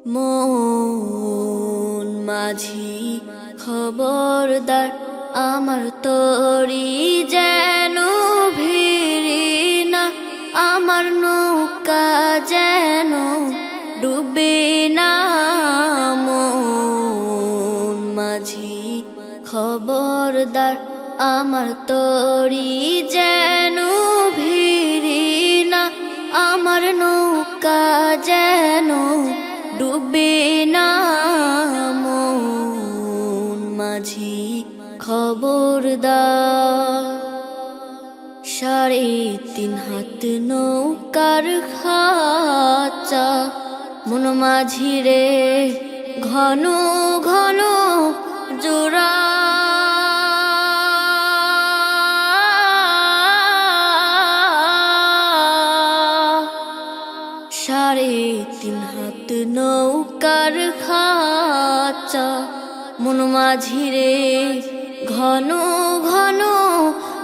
মন মাঝি খবরদার, আমার তরি যেন ভিড়ি না, আমার নৌকা যেন ডুবে না। মন মাঝি খবরদার, আমার তরি যেন ভিড়ি না, আমার নৌকা যেন ডুবে না। মন মাঝি খবরদার, 3.5 হাত নৌকার খাঁচা, মন মাঝি রে ঘন ঘন জোড়া। 3.5 হাত নৌকার খাঁচা, মন মাঝি রে ঘন ঘন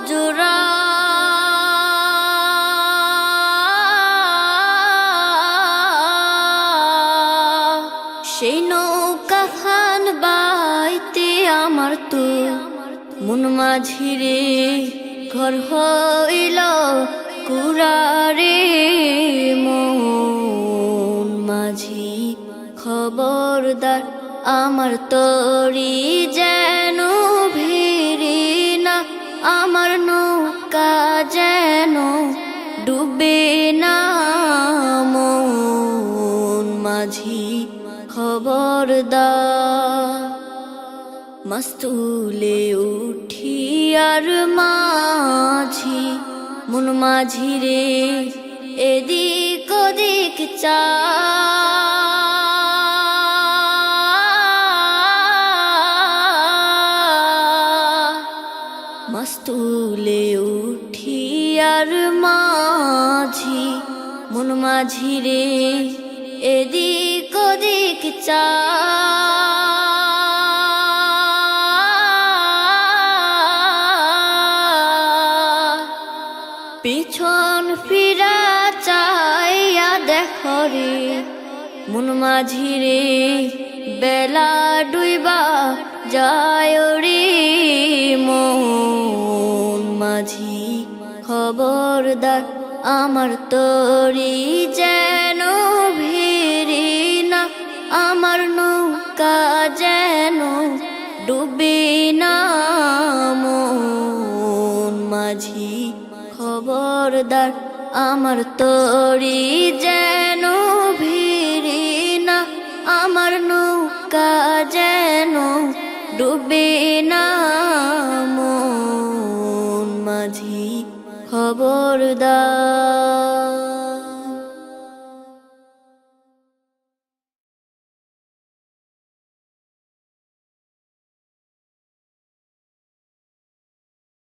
জোড়া। সেই নৌকা খান বাইতে আমার তো মন মাঝি রে ঘর হইল কুরারে। মন মাঝি খবরদার, আমার তরি যেন ভিড়ি না, আমার নৌকা যেন ডুবে না। মন মাঝি খবরদার, মাস্তুলে উঠি আর মাঝি, মন মাঝি রে এদিক ওদিক চা। মাস্তুলে উঠি আর মাঝি, মন মাঝি রে এদিক ওদিক চা। পিছন ফিরা চাইয়া দেখো রে মন মাঝি রে, বেলা ডুইবা যায় রে। মন মাঝি খবরদার, আমার তরি যেন ভিড়ি না, আমার নৌকা যেন ডুবে না। মন মাঝি খবরদার, আমার তরি যেন ভিড়ি না, আমার নৌকা যেন ডুবে না। মন মাঝি খবরদার।